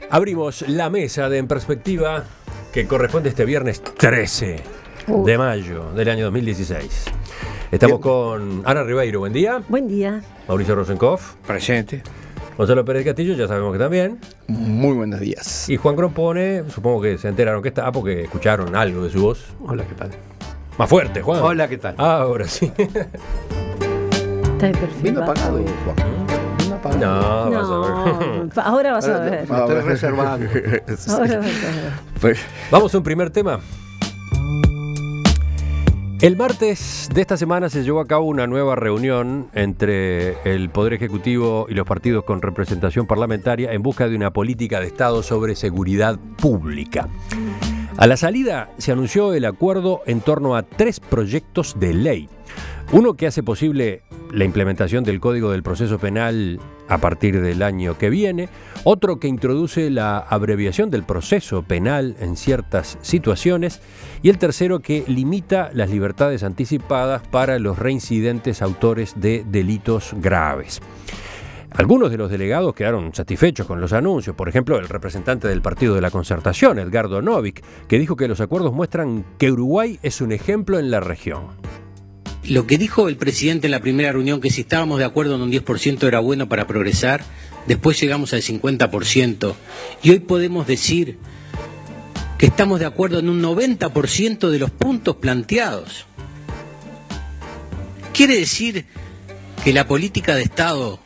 Abrimos la mesa de En Perspectiva que corresponde este viernes 13 de mayo del año 2016. Estamos con Ana Ribeiro, buen día. Buen día. Mauricio Rosenkopf. Presente. Gonzalo Pérez Castillo, ya sabemos que también. Muy buenos días. Y Juan Gropone, supongo que se enteraron que está porque escucharon algo de su voz. Hola, ¿qué tal? Más fuerte, Juan. Hola, ¿qué tal? Ahora sí. Está de perfil. Vino bajo. apagado, Juan. Vino apagado. No, vas a ver. Ahora vas a ver. Me estoy reservando. Ahora vas a ver. Vamos a un primer tema. El martes de esta semana se llevó a cabo una nueva reunión entre el Poder Ejecutivo y los partidos con representación parlamentaria en busca de una política de Estado sobre seguridad pública. A la salida se anunció el acuerdo en torno a 3 proyectos de ley. Uno que hace posible la implementación del Código del Proceso Penal a partir del año que viene, otro que introduce la abreviación del proceso penal en ciertas situaciones y el tercero que limita las libertades anticipadas para los reincidentes autores de delitos graves. Algunos de los delegados quedaron satisfechos con los anuncios, por ejemplo, el representante del Partido de la Concertación, Edgardo Novick, que dijo que los acuerdos muestran que Uruguay es un ejemplo en la región. Lo que dijo el presidente en la primera reunión, que si estábamos de acuerdo en un 10% era bueno para progresar, después llegamos al 50%, y hoy podemos decir que estamos de acuerdo en un 90% de los puntos planteados. Quiere decir que la política de Estado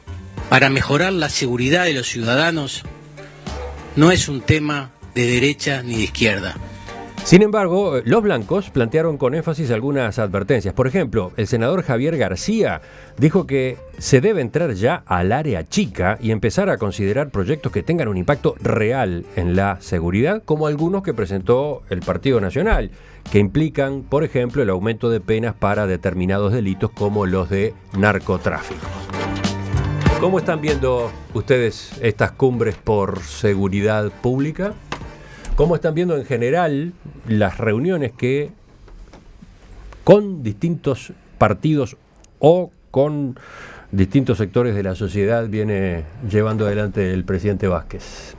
para mejorar la seguridad de los ciudadanos no es un tema de derecha ni de izquierda. Sin embargo, los blancos plantearon con énfasis algunas advertencias. Por ejemplo, el senador Javier García dijo que se debe entrar ya al área chica y empezar a considerar proyectos que tengan un impacto real en la seguridad, como algunos que presentó el Partido Nacional, que implican, por ejemplo, el aumento de penas para determinados delitos como los de narcotráfico. ¿Cómo están viendo ustedes estas cumbres por seguridad pública? ¿Cómo están viendo en general las reuniones que con distintos partidos o con distintos sectores de la sociedad viene llevando adelante el presidente Vázquez?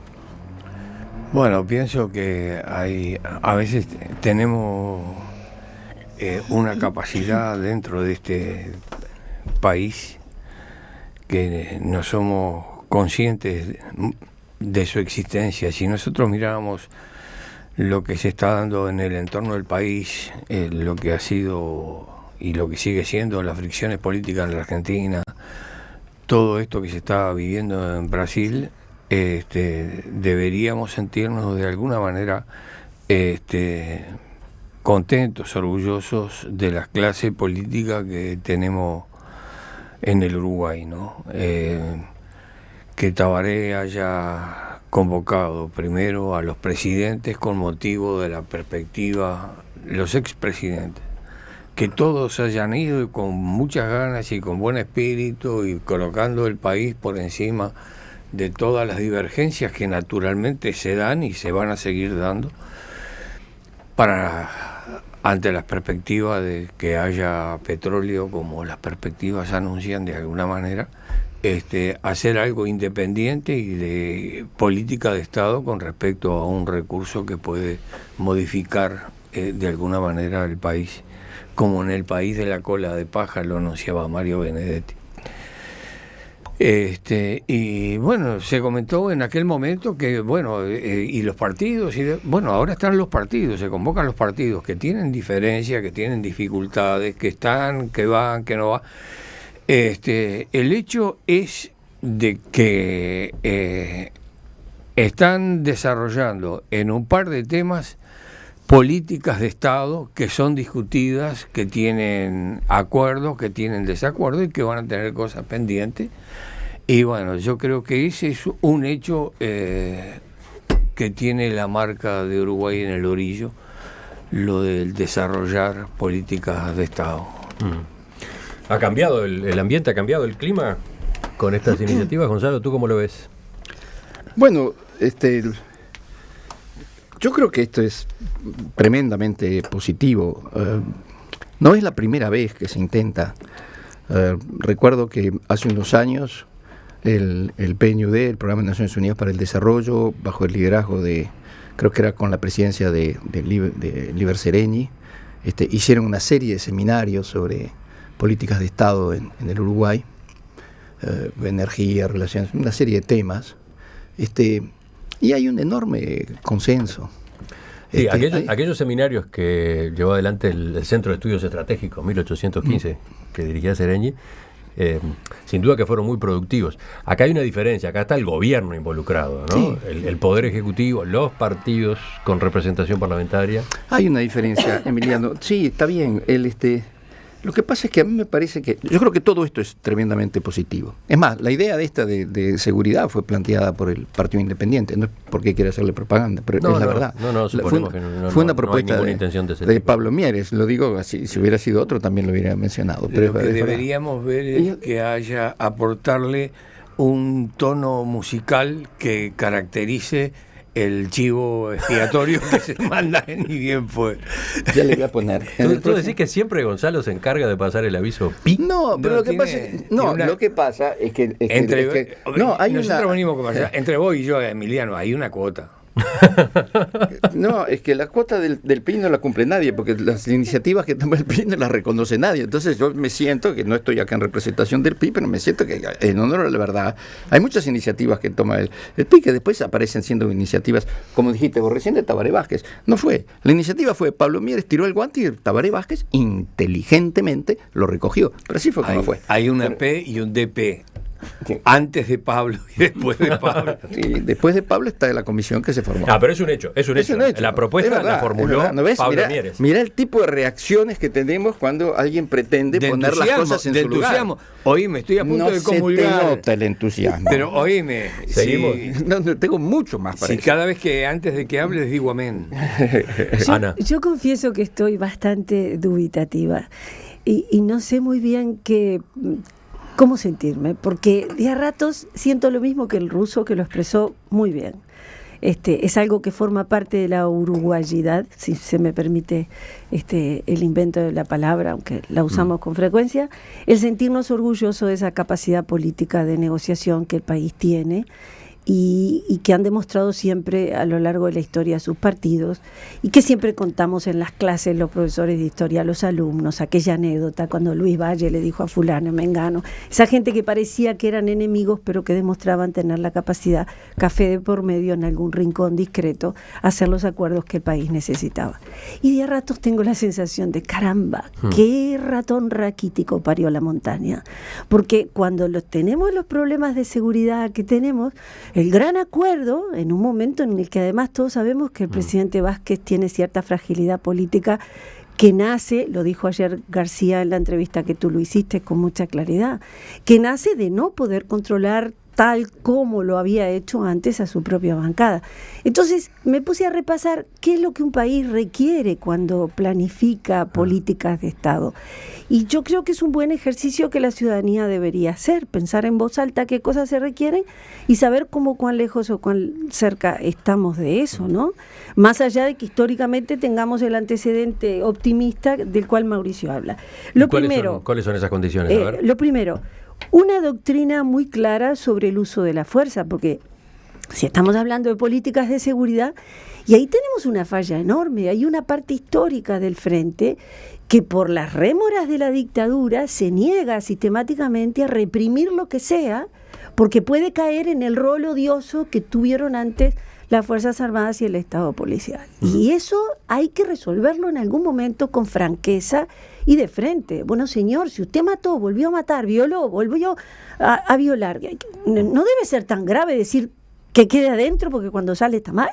Bueno, pienso que a veces tenemos una capacidad dentro de este país que no somos conscientes de su existencia. Si nosotros miráramos lo que se está dando en el entorno del país, lo que ha sido y lo que sigue siendo las fricciones políticas en la Argentina, todo esto que se está viviendo en Brasil, deberíamos sentirnos de alguna manera contentos, orgullosos de la clase política que tenemos en el Uruguay, ¿no? Que Tabaré haya convocado primero a los presidentes con motivo de la perspectiva, los expresidentes, que todos hayan ido con muchas ganas y con buen espíritu y colocando el país por encima de todas las divergencias que naturalmente se dan y se van a seguir dando ante las perspectivas de que haya petróleo, como las perspectivas anuncian de alguna manera, hacer algo independiente y de política de Estado con respecto a un recurso que puede modificar de alguna manera el país, como en el país de la cola de paja lo anunciaba Mario Benedetti. Y bueno, se comentó en aquel momento que, bueno, y los partidos, ahora están los partidos, se convocan los partidos que tienen diferencias, que tienen dificultades, que están, que van, que no van. El hecho es de que están desarrollando en un par de temas políticas de Estado que son discutidas, que tienen acuerdos, que tienen desacuerdos y que van a tener cosas pendientes. Y bueno, yo creo que ese es un hecho que tiene la marca de Uruguay en el orillo, lo del desarrollar políticas de Estado. ¿Ha cambiado el ambiente, ha cambiado el clima con estas iniciativas? Gonzalo, ¿tú cómo lo ves? Bueno, yo creo que esto es tremendamente positivo. No es la primera vez que se intenta. Recuerdo que hace unos años el PNUD, el Programa de Naciones Unidas para el Desarrollo, bajo el liderazgo de, creo que era con la presidencia de Liber Seregni, hicieron una serie de seminarios sobre políticas de Estado en el Uruguay, energía, relaciones, una serie de temas, y hay un enorme consenso. Sí, aquellos seminarios que llevó adelante el Centro de Estudios Estratégicos, 1815, que dirigía Seregni, sin duda que fueron muy productivos. Acá hay una diferencia, acá está el gobierno involucrado, ¿no? Sí. El Poder Ejecutivo, los partidos con representación parlamentaria. Hay una diferencia, Emiliano. Sí, está bien. Lo que pasa es que a mí me parece que... Yo creo que todo esto es tremendamente positivo. Es más, la idea de seguridad fue planteada por el Partido Independiente. No es porque quiere hacerle propaganda, pero es la verdad. Fue una propuesta de Pablo Mieres. Lo digo así, si hubiera sido otro también lo hubiera mencionado. Pero lo que deberíamos ver es que haya aportarle un tono musical que caracterice el chivo expiatorio que se manda ni bien fue. Ya le voy a poner. ¿Tú decís que siempre Gonzalo se encarga de pasar el aviso pi? No, pero lo que pasa es que nosotros venimos con entre vos y yo, Emiliano, hay una cuota. No, es que la cuota del PI no la cumple nadie, porque las iniciativas que toma el PI no las reconoce nadie. Entonces yo me siento, que no estoy acá en representación del PI, pero me siento que, en honor a la verdad, hay muchas iniciativas que toma el PI que después aparecen siendo iniciativas, como dijiste vos recién, de Tabaré Vázquez. No fue. La iniciativa fue Pablo Mieres, tiró el guante y Tabaré Vázquez inteligentemente lo recogió. Pero así fue como fue. Hay una P y un DP. Sí. Antes de Pablo y después de Pablo. Sí, después de Pablo está la comisión que se formó. Pero es un hecho. La propuesta verdad, la formuló ¿no ves? Pablo Mieres. Mira el tipo de reacciones que tenemos cuando alguien pretende poner las cosas en su lugar. Oíme, estoy a punto de comulgar. No se te nota el entusiasmo. Pero oíme, seguimos. No, tengo mucho más para eso. Cada vez que antes de que hables digo amén. Ana. Yo confieso que estoy bastante dubitativa y no sé muy bien cómo sentirme, porque de a ratos siento lo mismo que el ruso, que lo expresó muy bien. Es algo que forma parte de la uruguayidad, si se me permite el invento de la palabra, aunque la usamos con frecuencia, el sentirnos orgullosos de esa capacidad política de negociación que el país tiene y que han demostrado siempre a lo largo de la historia sus partidos, y que siempre contamos en las clases los profesores de historia, los alumnos, aquella anécdota cuando Luis Valle le dijo a fulano, mengano, esa gente que parecía que eran enemigos pero que demostraban tener la capacidad, café de por medio en algún rincón discreto, hacer los acuerdos que el país necesitaba. Y de a ratos tengo la sensación de caramba, qué ratón raquítico parió la montaña, porque cuando tenemos los problemas de seguridad que tenemos, el gran acuerdo, en un momento en el que además todos sabemos que el presidente Vázquez tiene cierta fragilidad política que nace, lo dijo ayer García en la entrevista que tú lo hiciste con mucha claridad, que nace de no poder controlar tal como lo había hecho antes a su propia bancada. Entonces me puse a repasar qué es lo que un país requiere cuando planifica políticas de Estado. Y yo creo que es un buen ejercicio que la ciudadanía debería hacer, pensar en voz alta qué cosas se requieren y saber cuán lejos o cuán cerca estamos de eso, ¿no? Más allá de que históricamente tengamos el antecedente optimista del cual Mauricio habla. ¿Cuáles son esas condiciones? A ver. Lo primero, una doctrina muy clara sobre el uso de la fuerza, porque si estamos hablando de políticas de seguridad, y ahí tenemos una falla enorme, hay una parte histórica del frente que por las rémoras de la dictadura se niega sistemáticamente a reprimir lo que sea, porque puede caer en el rol odioso que tuvieron antes las Fuerzas Armadas y el Estado policial. Y eso hay que resolverlo en algún momento con franqueza y de frente. Bueno, señor, si usted mató, volvió a matar, violó, volvió a violar, no debe ser tan grave decir que quede adentro porque cuando sale está mal,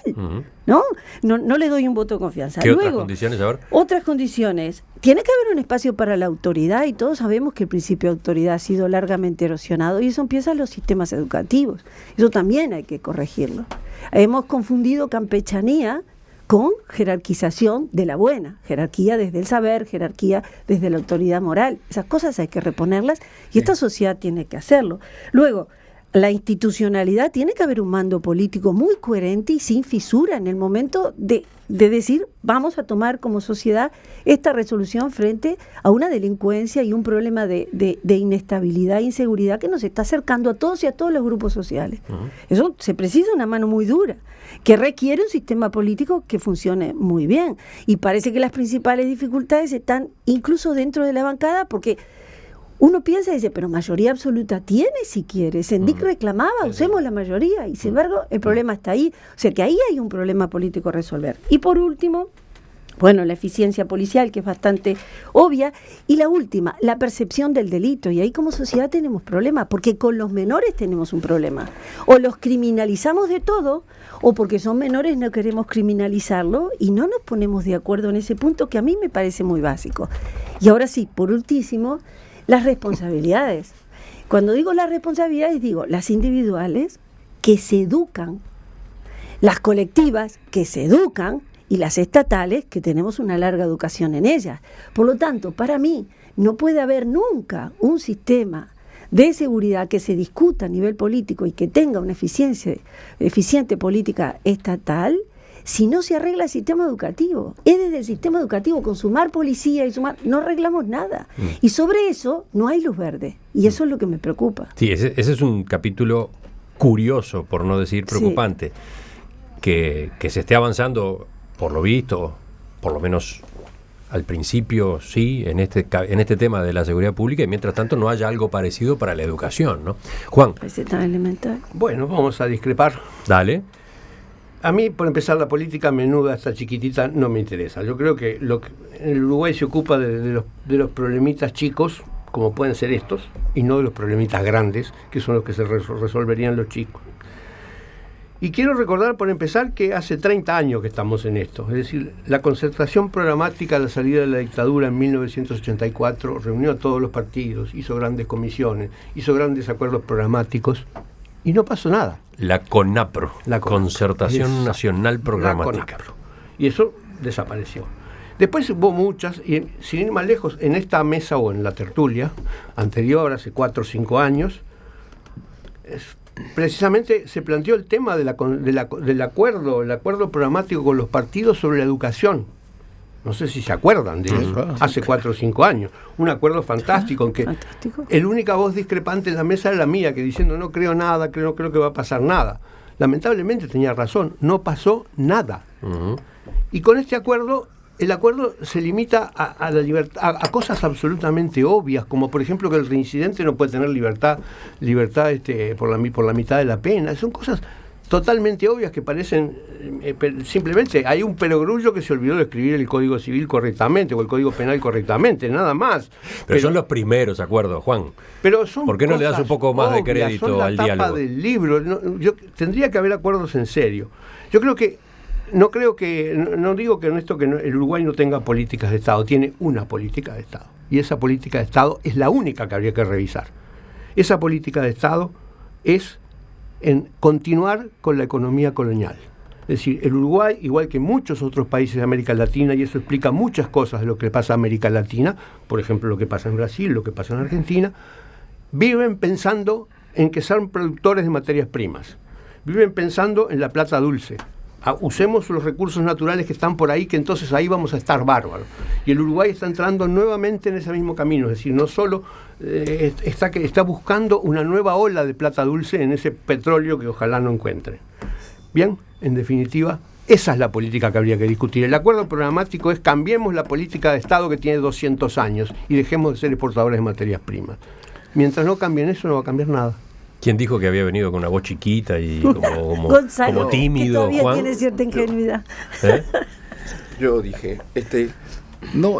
¿no? No le doy un voto de confianza. ¿Qué otras condiciones? A ver. Otras condiciones. Tiene que haber un espacio para la autoridad y todos sabemos que el principio de autoridad ha sido largamente erosionado y eso empieza en los sistemas educativos. Eso también hay que corregirlo. Hemos confundido campechanía con jerarquización de la buena, jerarquía desde el saber, jerarquía desde la autoridad moral. Esas cosas hay que reponerlas y esta sociedad tiene que hacerlo. Luego, la institucionalidad tiene que haber un mando político muy coherente y sin fisura en el momento de decir, vamos a tomar como sociedad esta resolución frente a una delincuencia y un problema de inestabilidad e inseguridad que nos está acercando a todos y a todos los grupos sociales. Eso se precisa una mano muy dura, que requiere un sistema político que funcione muy bien. Y parece que las principales dificultades están incluso dentro de la bancada, porque uno piensa y dice, pero mayoría absoluta tiene si quiere. Sendic reclamaba, usemos la mayoría. Y sin embargo, el problema está ahí. O sea que ahí hay un problema político a resolver. Y por último, bueno, la eficiencia policial, que es bastante obvia. Y la última, la percepción del delito. Y ahí como sociedad tenemos problemas, porque con los menores tenemos un problema. O los criminalizamos de todo, o porque son menores no queremos criminalizarlo y no nos ponemos de acuerdo en ese punto que a mí me parece muy básico. Y ahora sí, por último, las responsabilidades. Cuando digo las responsabilidades, digo las individuales que se educan, las colectivas que se educan y las estatales que tenemos una larga educación en ellas. Por lo tanto, para mí no puede haber nunca un sistema de seguridad que se discuta a nivel político y que tenga una eficiente política estatal si no se arregla el sistema educativo. Es desde el sistema educativo, con sumar policía y sumar, no arreglamos nada. Y sobre eso no hay luz verde. Y eso es lo que me preocupa. Sí, ese es un capítulo curioso, por no decir preocupante, que se esté avanzando, por lo visto, por lo menos al principio, sí, en este tema de la seguridad pública, y mientras tanto no haya algo parecido para la educación, ¿no? Juan. Parece tan elemental. Bueno, vamos a discrepar. Dale. A mí, por empezar, la política menuda, esta chiquitita, no me interesa. Yo creo que el Uruguay se ocupa de los problemitas chicos, como pueden ser estos, y no de los problemitas grandes, que son los que se resolverían los chicos. Y quiero recordar, por empezar, que hace 30 años que estamos en esto. Es decir, la concertación programática a la salida de la dictadura en 1984 reunió a todos los partidos, hizo grandes comisiones, hizo grandes acuerdos programáticos, y no pasó nada. La CONAPRO, Concertación Nacional Programática. Y eso desapareció. Después hubo muchas, y sin ir más lejos, en esta mesa o en la tertulia anterior, hace 4 o 5 años, precisamente se planteó el tema del acuerdo programático con los partidos sobre la educación. No sé si se acuerdan de eso, hace 4 o 5 años. Un acuerdo fantástico en que la única voz discrepante en la mesa era la mía, que diciendo no creo nada, no creo que va a pasar nada. Lamentablemente tenía razón, no pasó nada. Y con este acuerdo, el acuerdo se limita a la libertad, a cosas absolutamente obvias, como por ejemplo que el reincidente no puede tener libertad por la mitad de la pena. Son cosas totalmente obvias que parecen, simplemente hay un perogrullo que se olvidó de escribir el Código Civil correctamente o el Código Penal correctamente, nada más. Pero son los primeros acuerdos, Juan. Pero son ¿por qué no le das un poco más de crédito al diálogo? Son la tapa del libro. Tendría que haber acuerdos en serio. Yo creo que no digo que en esto que el Uruguay no tenga políticas de Estado, tiene una política de Estado. Y esa política de Estado es la única que habría que revisar. Esa política de Estado es en continuar con la economía colonial. Es decir, el Uruguay, igual que muchos otros países de América Latina, y eso explica muchas cosas de lo que pasa en América Latina, por ejemplo, lo que pasa en Brasil, lo que pasa en Argentina, viven pensando en que son productores de materias primas. Viven pensando en la plata dulce. Usemos los recursos naturales que están por ahí, que entonces ahí vamos a estar bárbaros. Y el Uruguay está entrando nuevamente en ese mismo camino, es decir, no solo está buscando una nueva ola de plata dulce en ese petróleo que ojalá no encuentre. Bien, en definitiva, esa es la política que habría que discutir. El acuerdo programático es cambiemos la política de Estado que tiene 200 años y dejemos de ser exportadores de materias primas. Mientras no cambien eso, no va a cambiar nada. ¿Quién dijo que había venido con una voz chiquita y Gonzalo, como tímido? Que todavía Juan tiene cierta ingenuidad. Yo dije, no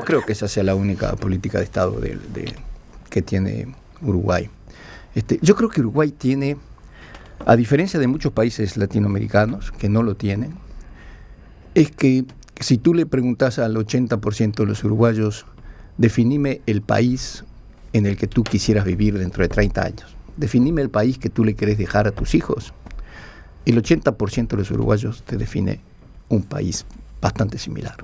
creo que esa sea la única política de Estado que tiene Uruguay. Yo creo que Uruguay tiene, a diferencia de muchos países latinoamericanos que no lo tienen, es que si tú le preguntas al 80% de los uruguayos, definime el país en el que tú quisieras vivir dentro de 30 años. Definime el país que tú le querés dejar a tus hijos. El 80% de los uruguayos te define un país bastante similar.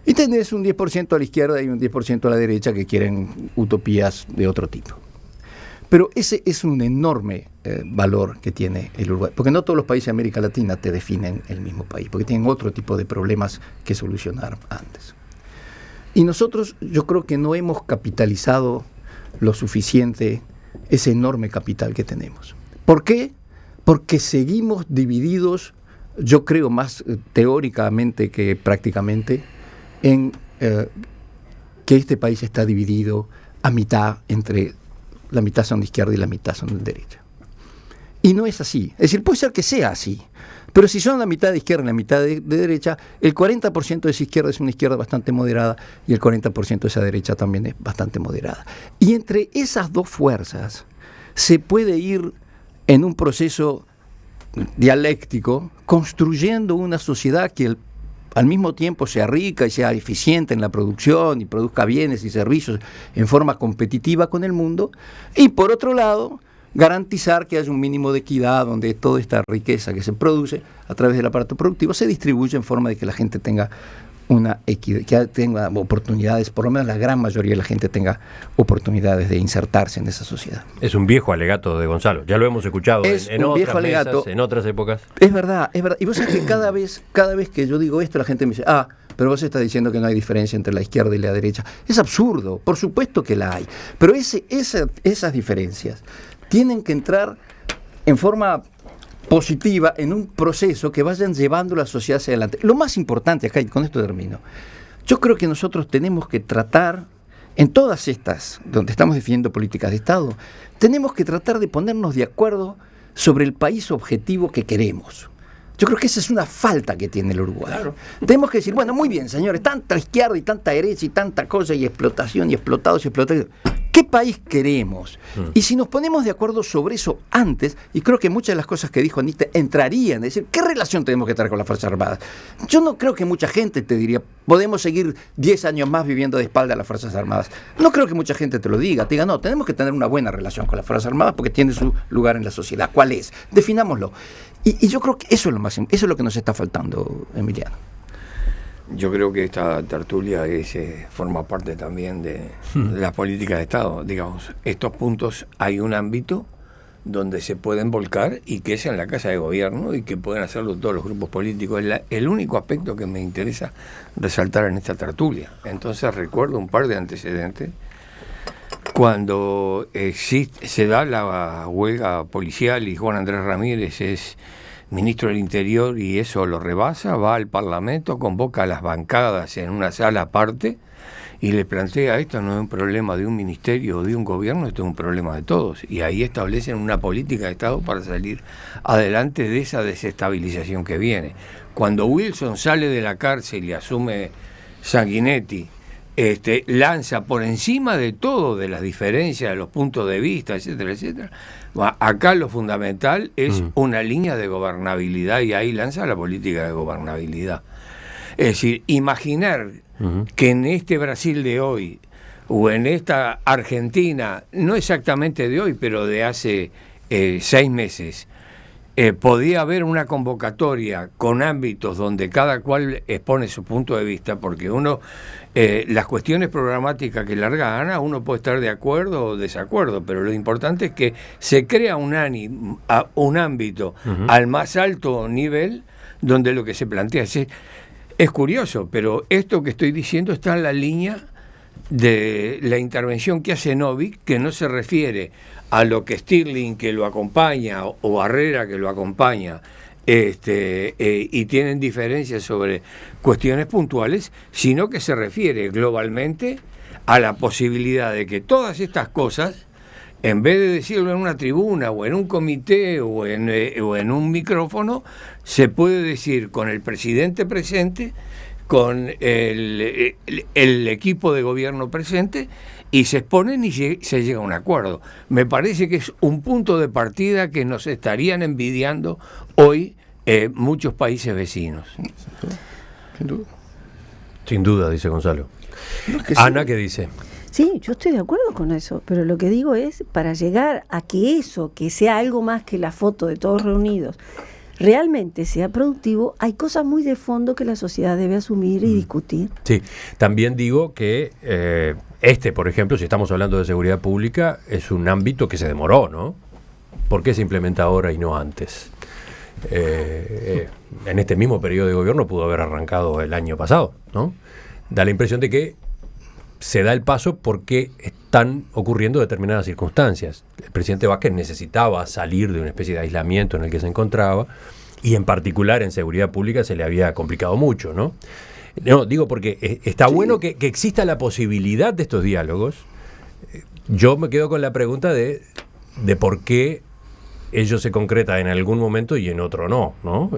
Y tenés un 10% a la izquierda y un 10% a la derecha que quieren utopías de otro tipo. Pero ese es un enorme valor que tiene el Uruguay, porque no todos los países de América Latina te definen el mismo país, porque tienen otro tipo de problemas que solucionar antes. Y nosotros, yo creo que no hemos capitalizado lo suficiente ese enorme capital que tenemos. ¿Por qué? Porque seguimos divididos, yo creo más teóricamente que prácticamente, en que este país está dividido a mitad, entre la mitad son de izquierda y la mitad son de derecha. Y no es así. Es decir, puede ser que sea así, pero si son la mitad de izquierda y la mitad de derecha, el 40% de esa izquierda es una izquierda bastante moderada y el 40% de esa derecha también es bastante moderada. Y entre esas dos fuerzas se puede ir en un proceso dialéctico construyendo una sociedad que al mismo tiempo sea rica y sea eficiente en la producción y produzca bienes y servicios en forma competitiva con el mundo, y por otro lado garantizar que haya un mínimo de equidad donde toda esta riqueza que se produce a través del aparato productivo se distribuye en forma de que la gente tenga una equidad, que tenga oportunidades, por lo menos la gran mayoría de la gente tenga oportunidades de insertarse en esa sociedad. Es un viejo alegato de Gonzalo, ya lo hemos escuchado en un viejo otras alegato, mesas, en otras épocas. Es verdad, es verdad. Y vos sabés que cada vez que yo digo esto, la gente me dice, pero vos estás diciendo que no hay diferencia entre la izquierda y la derecha. Es absurdo, por supuesto que la hay. Pero esas diferencias tienen que entrar en forma positiva en un proceso que vayan llevando la sociedad hacia adelante. Lo más importante acá, y con esto termino, yo creo que nosotros tenemos que tratar, en todas estas, donde estamos definiendo políticas de Estado, tenemos que tratar de ponernos de acuerdo sobre el país objetivo que queremos. Yo creo que esa es una falta que tiene el Uruguay. Claro. Tenemos que decir, bueno, muy bien, señores, tanta izquierda y tanta derecha y tanta cosa y explotación y explotados y explotados. ¿Qué país queremos? Y si nos ponemos de acuerdo sobre eso antes, y creo que muchas de las cosas que dijo Anita entrarían, es decir, ¿qué relación tenemos que tener con las Fuerzas Armadas? Yo no creo que mucha gente te diría, podemos seguir 10 años más viviendo de espalda a las Fuerzas Armadas. No creo que mucha gente te lo diga, te diga, no, tenemos que tener una buena relación con las Fuerzas Armadas porque tiene su lugar en la sociedad. ¿Cuál es? Definámoslo. Y yo creo que eso es lo que nos está faltando, Emiliano. Yo creo que esta tertulia forma parte también de la política de Estado. Digamos, estos puntos hay un ámbito donde se pueden volcar y que es en la Casa de Gobierno y que pueden hacerlo todos los grupos políticos. Es el único aspecto que me interesa resaltar en esta tertulia. Entonces recuerdo un par de antecedentes. Cuando se da la huelga policial y Juan Andrés Ramírez es ministro del Interior y eso lo rebasa, va al Parlamento, convoca a las bancadas en una sala aparte y le plantea, esto no es un problema de un ministerio o de un gobierno, esto es un problema de todos. Y ahí establecen una política de Estado para salir adelante de esa desestabilización que viene. Cuando Wilson sale de la cárcel y asume Sanguinetti, lanza por encima de todo, de las diferencias, de los puntos de vista, etcétera, etcétera. Acá lo fundamental es una línea de gobernabilidad y ahí lanza la política de gobernabilidad. Es decir, imaginar que en este Brasil de hoy o en esta Argentina, no exactamente de hoy, pero de hace 6 meses, podía haber una convocatoria con ámbitos donde cada cual expone su punto de vista, porque las cuestiones programáticas que larga Ana, uno puede estar de acuerdo o desacuerdo, pero lo importante es que se crea un ámbito al más alto nivel donde lo que se plantea es curioso, pero esto que estoy diciendo está en la línea de la intervención que hace Novik, que no se refiere a lo que Stirling, que lo acompaña, o Barrera, que lo acompaña, y tienen diferencias sobre cuestiones puntuales, sino que se refiere globalmente a la posibilidad de que todas estas cosas, en vez de decirlo en una tribuna o en un comité o en un micrófono, se puede decir con el presidente presente, con el equipo de gobierno presente, y se exponen y se llega a un acuerdo. Me parece que es un punto de partida que nos estarían envidiando hoy muchos países vecinos. Sin duda. Sin duda, dice Gonzalo. Ana, ¿qué dice? Sí, yo estoy de acuerdo con eso, pero lo que digo es, para llegar a que eso, que sea algo más que la foto de todos reunidos, realmente sea productivo, hay cosas muy de fondo que la sociedad debe asumir y discutir. Sí, también digo que Por ejemplo, si estamos hablando de seguridad pública, es un ámbito que se demoró, ¿no? ¿Por qué se implementa ahora y no antes? En este mismo periodo de gobierno pudo haber arrancado el año pasado, ¿no? Da la impresión de que se da el paso porque están ocurriendo determinadas circunstancias. El presidente Vázquez necesitaba salir de una especie de aislamiento en el que se encontraba, y en particular en seguridad pública se le había complicado mucho, ¿no? No, digo porque está bueno que exista la posibilidad de estos diálogos. Yo me quedo con la pregunta de por qué ellos se concretan en algún momento y en otro no, ¿no?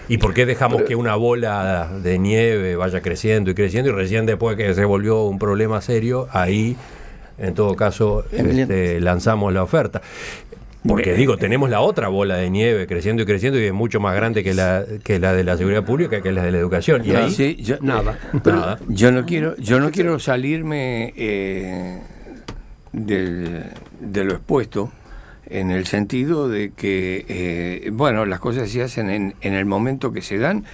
¿Y por qué dejamos que una bola de nieve vaya creciendo y creciendo, y recién después que se volvió un problema serio, ahí, en todo caso, lanzamos la oferta? Porque tenemos la otra bola de nieve creciendo y creciendo, y es mucho más grande que la de la seguridad pública, que la de la educación. Y ahí, sí, nada. Yo no quiero salirme de lo expuesto, en el sentido de que, las cosas se hacen en el momento que se dan,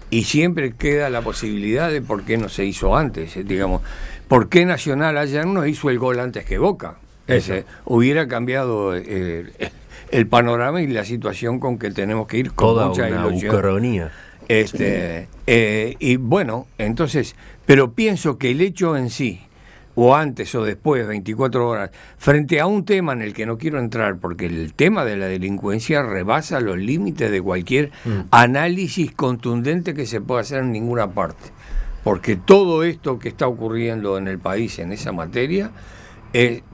y siempre queda la posibilidad de por qué no se hizo antes. Digamos, ¿por qué Nacional ayer no hizo el gol antes que Boca? Hubiera cambiado el panorama y la situación con que tenemos que ir con toda mucha una ilusión. ucronía. Y bueno, entonces, pero pienso que el hecho en sí, o antes o después, 24 horas, frente a un tema en el que no quiero entrar, porque el tema de la delincuencia rebasa los límites de cualquier análisis contundente que se pueda hacer en ninguna parte, porque todo esto que está ocurriendo en el país en esa materia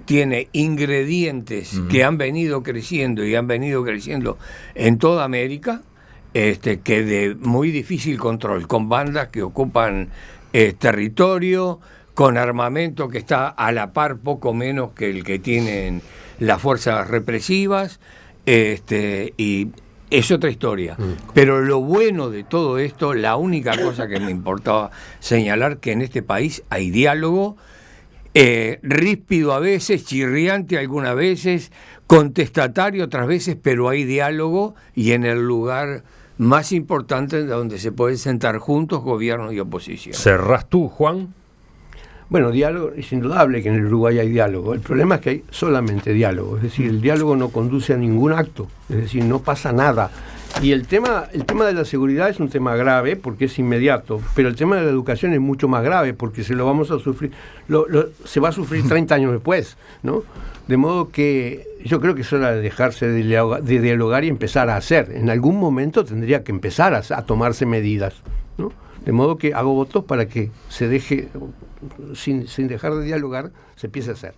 tiene ingredientes que han venido creciendo y han venido creciendo en toda América, que de muy difícil control, con bandas que ocupan territorio, con armamento que está a la par poco menos que el que tienen las fuerzas represivas, y es otra historia. Pero lo bueno de todo esto, la única cosa que me importaba señalar, que en este país hay diálogo, ríspido a veces, chirriante algunas veces, contestatario otras veces, pero hay diálogo, y en el lugar más importante donde se pueden sentar juntos gobierno y oposición. ¿Cerrás tú, Juan? Bueno, diálogo, es indudable que en el Uruguay hay diálogo. El problema es que hay solamente diálogo, es decir, el diálogo no conduce a ningún acto, es decir, no pasa nada. Y el tema de la seguridad es un tema grave porque es inmediato, pero el tema de la educación es mucho más grave porque se lo vamos a sufrir, se va a sufrir 30 años después, ¿no? De modo que yo creo que es hora de dejarse de dialogar y empezar a hacer. En algún momento tendría que empezar a tomarse medidas, ¿no? De modo que hago votos para que se deje, sin dejar de dialogar, se empiece a hacer.